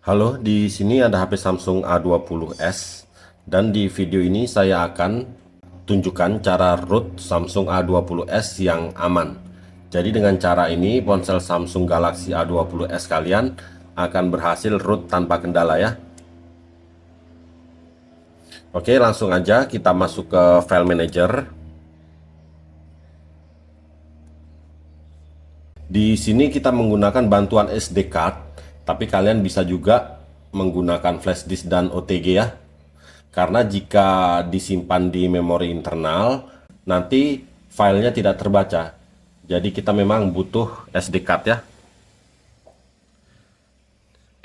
Halo, di sini ada HP Samsung A20s dan di video ini saya akan tunjukkan cara root Samsung A20s yang aman. Jadi dengan cara ini ponsel Samsung Galaxy A20s kalian akan berhasil root tanpa kendala ya. Oke, langsung aja kita masuk ke file manager. Di sini kita menggunakan bantuan SD card, tapi kalian bisa juga menggunakan flash disk dan OTG ya. Karena jika disimpan di memori internal, nanti filenya tidak terbaca. Jadi kita memang butuh SD card ya.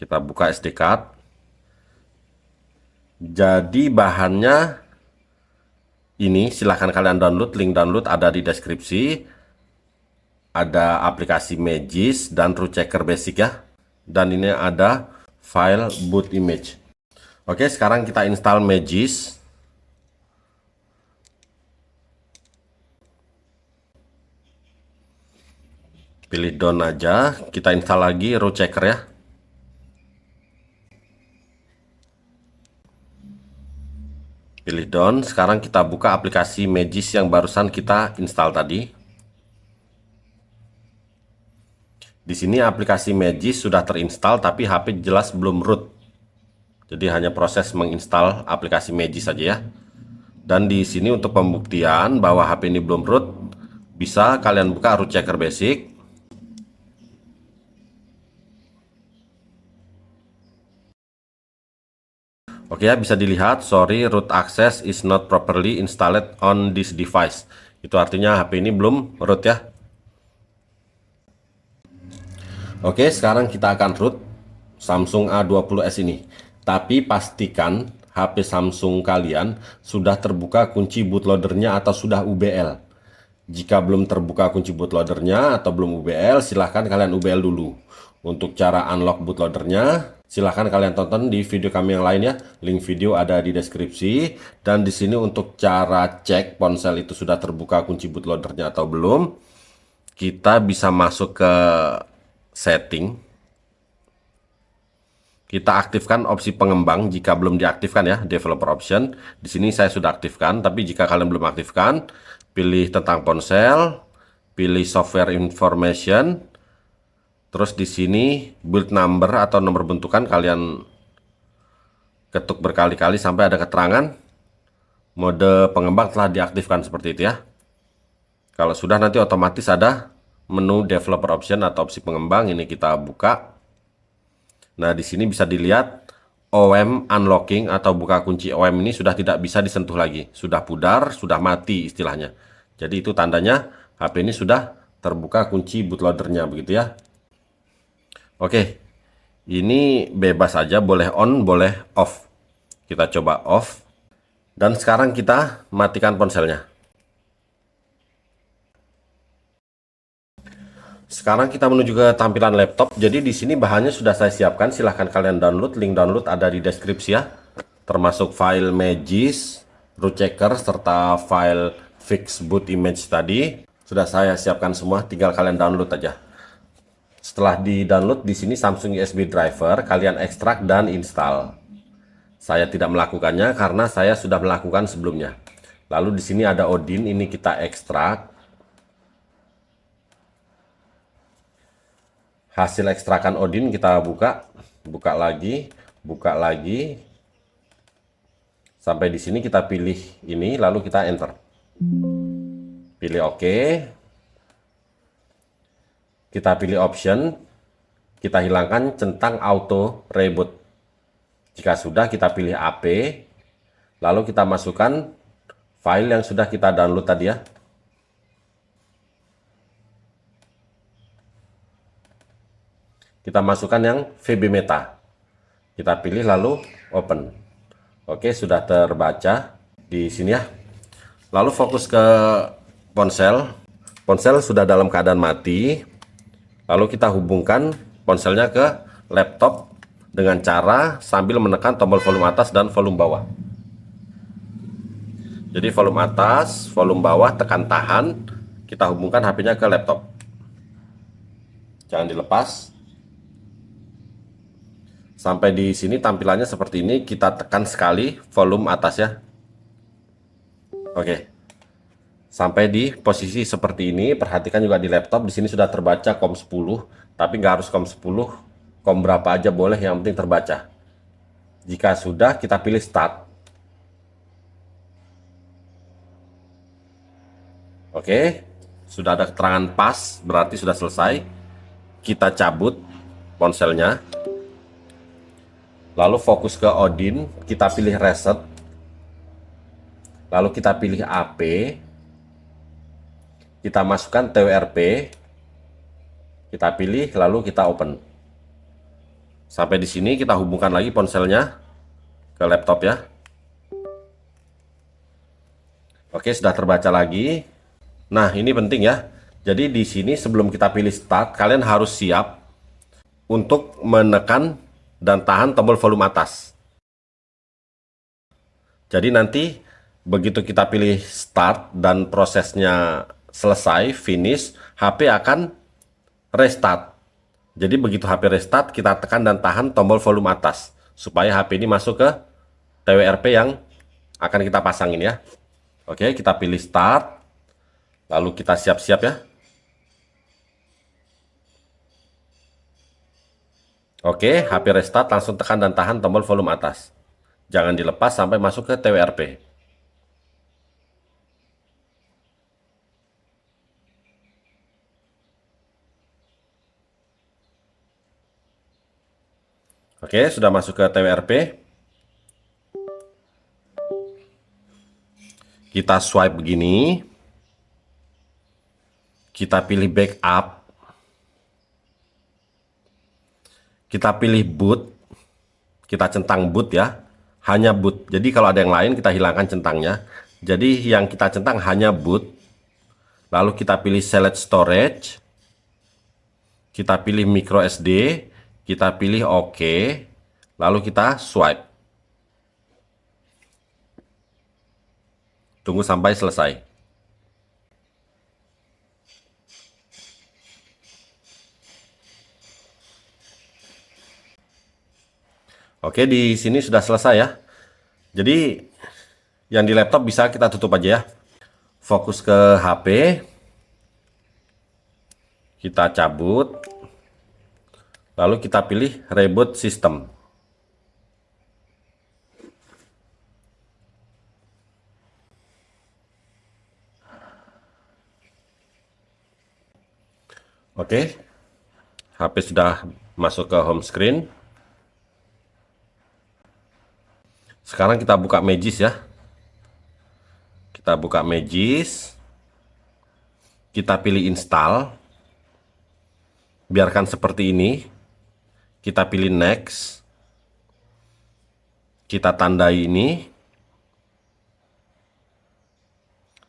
Kita buka SD card. Jadi bahannya ini silahkan kalian download, link download ada di deskripsi. Ada aplikasi Magis dan root checker basic ya. Dan ini ada file boot image. Oke, sekarang kita install Magis. Pilih down aja, kita install lagi root checker ya. Pilih down, sekarang kita buka aplikasi Magis yang barusan kita install tadi. Di sini aplikasi Magis sudah terinstall tapi HP jelas belum root. Jadi hanya proses menginstal aplikasi Magis saja ya. Dan di sini untuk pembuktian bahwa HP ini belum root, bisa kalian buka root checker basic. Oke ya, bisa dilihat, sorry, root access is not properly installed on this device. Itu artinya HP ini belum root ya. Oke, sekarang kita akan root Samsung A20s ini. Tapi pastikan HP Samsung kalian sudah terbuka kunci bootloadernya atau sudah UBL. Jika belum terbuka kunci bootloadernya atau belum UBL, silahkan kalian UBL dulu. Untuk cara unlock bootloadernya, silahkan kalian tonton di video kami yang lain ya. Link video ada di deskripsi. Dan di sini untuk cara cek ponsel itu sudah terbuka kunci bootloadernya atau belum, kita bisa masuk ke setting. Kita aktifkan opsi pengembang jika belum diaktifkan ya, developer option. Di sini saya sudah aktifkan, tapi jika kalian belum aktifkan, pilih tentang ponsel, pilih software information, terus di sini build number atau nomor bentukan kalian ketuk berkali-kali sampai ada keterangan mode pengembang telah diaktifkan seperti itu ya. Kalau sudah nanti otomatis ada menu developer option atau opsi pengembang, ini kita buka. Nah, di sini bisa dilihat OM unlocking atau buka kunci OM ini sudah tidak bisa disentuh lagi. Sudah pudar, sudah mati istilahnya. Jadi itu tandanya HP ini sudah terbuka kunci bootloadernya begitu ya. Oke. Ini bebas aja, boleh on, boleh off. Kita coba off. Dan sekarang kita matikan ponselnya. Sekarang kita menuju ke tampilan laptop. Jadi di sini bahannya sudah saya siapkan. Silahkan kalian download. Link download ada di deskripsi ya. Termasuk file Magis, root checker, serta file fix boot image tadi. Sudah saya siapkan semua. Tinggal kalian download aja. Setelah di download, di sini Samsung USB driver kalian ekstrak dan install. Saya tidak melakukannya karena saya sudah melakukan sebelumnya. Lalu di sini ada Odin. Ini kita ekstrak. Hasil ekstrakan Odin kita buka lagi, sampai di sini kita pilih ini, lalu kita enter, pilih OK, kita pilih option, kita hilangkan centang auto reboot. Jika sudah, kita pilih AP, lalu kita masukkan file yang sudah kita download tadi ya. Kita masukkan yang VB Meta. Kita pilih lalu open. Oke, sudah terbaca di sini ya. Lalu fokus ke ponsel. Ponsel sudah dalam keadaan mati. Lalu kita hubungkan ponselnya ke laptop dengan cara sambil menekan tombol volume atas dan volume bawah. Jadi volume atas, volume bawah, tekan tahan. Kita hubungkan HP-nya ke laptop. Jangan dilepas. Sampai di sini tampilannya seperti ini, kita tekan sekali volume atas ya. Oke. Sampai di posisi seperti ini, perhatikan juga di laptop di sini sudah terbaca COM 10, tapi nggak harus COM 10, COM berapa aja boleh, yang penting terbaca. Jika sudah, kita pilih start. Oke, sudah ada keterangan pas, berarti sudah selesai. Kita cabut ponselnya. Lalu fokus ke Odin, kita pilih reset. Lalu kita pilih AP. Kita masukkan TWRP. Kita pilih, lalu kita open. Sampai di sini kita hubungkan lagi ponselnya ke laptop ya. Oke, sudah terbaca lagi. Nah, ini penting ya. Jadi di sini sebelum kita pilih start, kalian harus siap untuk menekan dan tahan tombol volume atas. Jadi nanti begitu kita pilih start dan prosesnya selesai, finish, HP akan restart. Jadi begitu HP restart, kita tekan dan tahan tombol volume atas supaya HP ini masuk ke TWRP yang akan kita pasangin ya. Oke, kita pilih start. Lalu kita siap-siap ya. Oke, HP restart, langsung tekan dan tahan tombol volume atas. Jangan dilepas sampai masuk ke TWRP. Oke, sudah masuk ke TWRP. Kita swipe begini. Kita pilih backup. Kita pilih boot. Kita centang boot ya. Hanya boot. Jadi kalau ada yang lain kita hilangkan centangnya. Jadi yang kita centang hanya boot. Lalu kita pilih select storage. Kita pilih micro SD. Kita pilih OK. Lalu kita swipe. Tunggu sampai selesai. Oke, di sini sudah selesai ya. Jadi yang di laptop bisa kita tutup aja ya. Fokus ke HP. Kita cabut. Lalu kita pilih reboot system. Oke. HP sudah masuk ke home screen. Sekarang kita buka Magis ya. Kita buka Magis. Kita pilih install. Biarkan seperti ini. Kita pilih next. Kita tandai ini.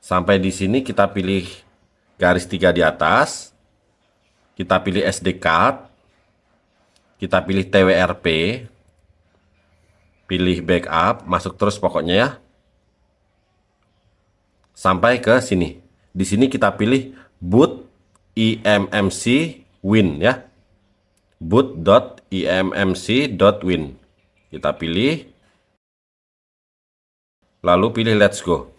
Sampai di sini kita pilih garis 3 di atas. Kita pilih SD card. Kita pilih TWRP. Pilih backup, masuk terus pokoknya ya. Sampai ke sini. Di sini kita pilih boot eMMC win ya. boot.eMMC.win. Kita pilih. Lalu pilih let's go.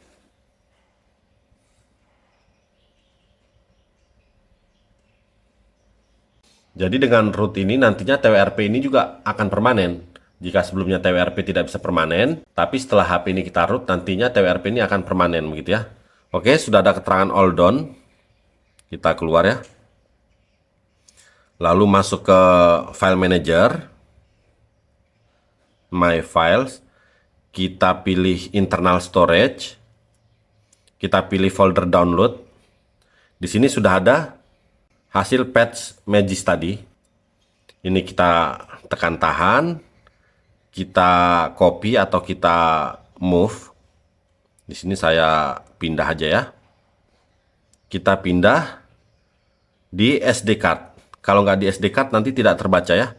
Jadi dengan root ini nantinya TWRP ini juga akan permanen. Jika sebelumnya TWRP tidak bisa permanen, tapi setelah HP ini kita root, nantinya TWRP ini akan permanen begitu ya. Oke, sudah ada keterangan all done. Kita keluar ya. Lalu masuk ke file manager. My files. Kita pilih internal storage. Kita pilih folder download. Di sini sudah ada hasil patch Magis tadi. Ini kita tekan tahan. Kita copy atau kita move. Di sini saya pindah aja ya. Kita pindah di SD card. Kalau nggak di SD card nanti tidak terbaca ya.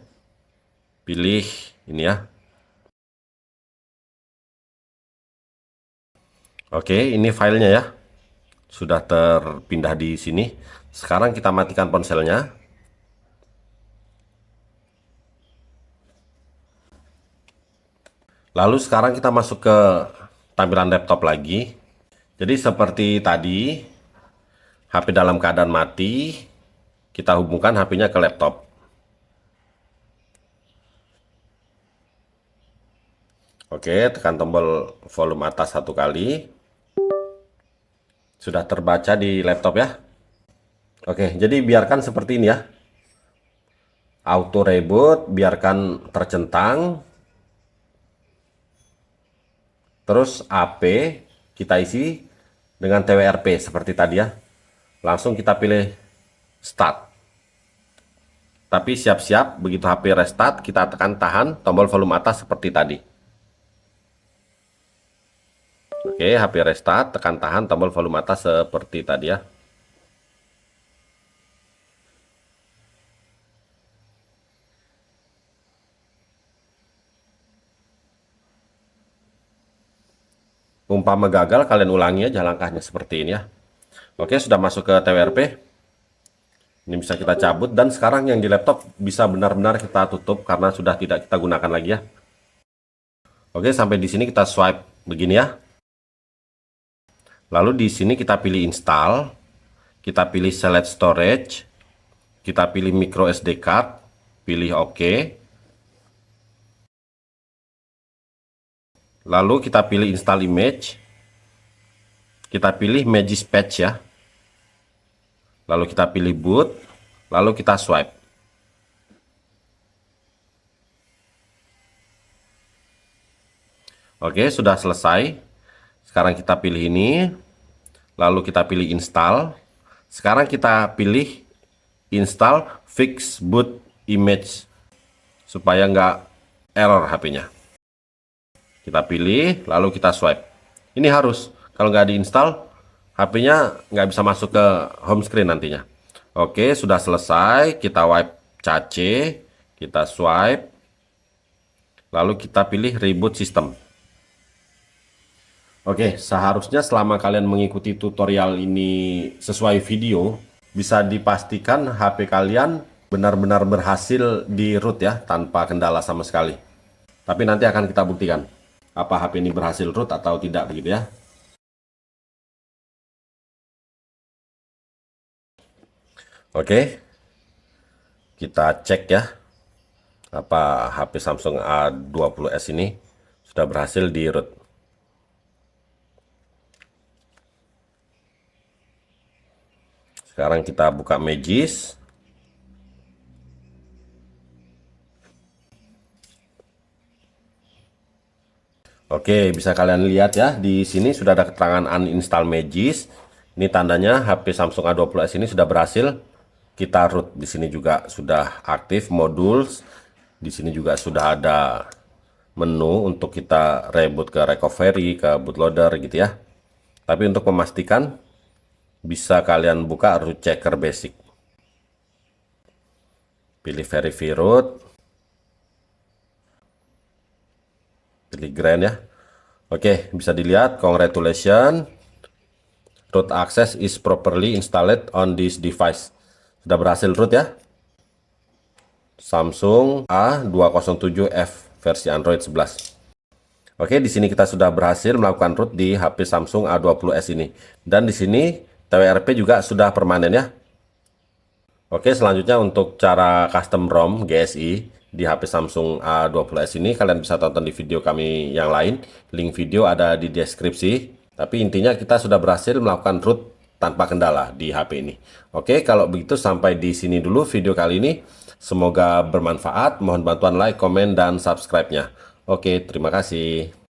Pilih ini ya. Oke, ini filenya ya. Sudah terpindah di sini. Sekarang kita matikan ponselnya. Lalu sekarang kita masuk ke tampilan laptop lagi. Jadi seperti tadi, HP dalam keadaan mati, kita hubungkan HP-nya ke laptop. Oke, tekan tombol volume atas satu kali. Sudah terbaca di laptop ya. Oke, jadi biarkan seperti ini ya. Auto reboot, biarkan tercentang. Terus AP kita isi dengan TWRP seperti tadi ya. Langsung kita pilih start. Tapi siap-siap begitu HP restart, kita tekan tahan tombol volume atas seperti tadi. Oke, HP restart, tekan tahan tombol volume atas seperti tadi ya. Umpama gagal, kalian ulangi aja langkahnya seperti ini ya. Oke, sudah masuk ke TWRP. Ini bisa kita cabut, dan sekarang yang di laptop bisa benar-benar kita tutup karena sudah tidak kita gunakan lagi ya. Oke, sampai di sini kita swipe begini ya. Lalu di sini kita pilih install, kita pilih select storage, kita pilih micro SD card, pilih OK. Lalu kita pilih install image, kita pilih Magis Patch ya. Lalu kita pilih boot, lalu kita swipe. Oke, sudah selesai. Sekarang kita pilih ini, lalu kita pilih install. Sekarang kita pilih install fix boot image supaya nggak error HP-nya. Kita pilih, lalu kita swipe. Ini harus, kalau nggak diinstal, HP-nya nggak bisa masuk ke home screen nantinya. Oke, sudah selesai. Kita wipe cache, kita swipe, lalu kita pilih reboot system. Oke, seharusnya selama kalian mengikuti tutorial ini sesuai video, bisa dipastikan HP kalian benar-benar berhasil di root ya, tanpa kendala sama sekali. Tapi nanti akan kita buktikan apa HP ini berhasil root atau tidak begitu ya. Oke, kita cek ya, apa HP Samsung A20s ini sudah berhasil di root. Sekarang kita buka Magis. Oke, bisa kalian lihat ya, di sini sudah ada keterangan uninstall Magis. Ini tandanya HP Samsung A20s ini sudah berhasil kita root. Di sini juga sudah aktif modules. Di sini juga sudah ada menu untuk kita reboot ke recovery, ke bootloader gitu ya. Tapi untuk memastikan, bisa kalian buka root checker basic. Pilih verify root. Pilih grand ya. Oke, bisa dilihat, congratulations, root access is properly installed on this device. Sudah berhasil root ya. Samsung A207F versi Android 11. Oke, di sini kita sudah berhasil melakukan root di HP Samsung A20s ini. Dan di sini TWRP juga sudah permanen ya. Oke, selanjutnya untuk cara custom ROM GSI di HP Samsung A20s ini, kalian bisa tonton di video kami yang lain. Link video ada di deskripsi. Tapi intinya kita sudah berhasil melakukan root tanpa kendala di HP ini. Oke, kalau begitu sampai di sini dulu video kali ini. Semoga bermanfaat. Mohon bantuan like, komen, dan subscribe-nya. Oke, terima kasih.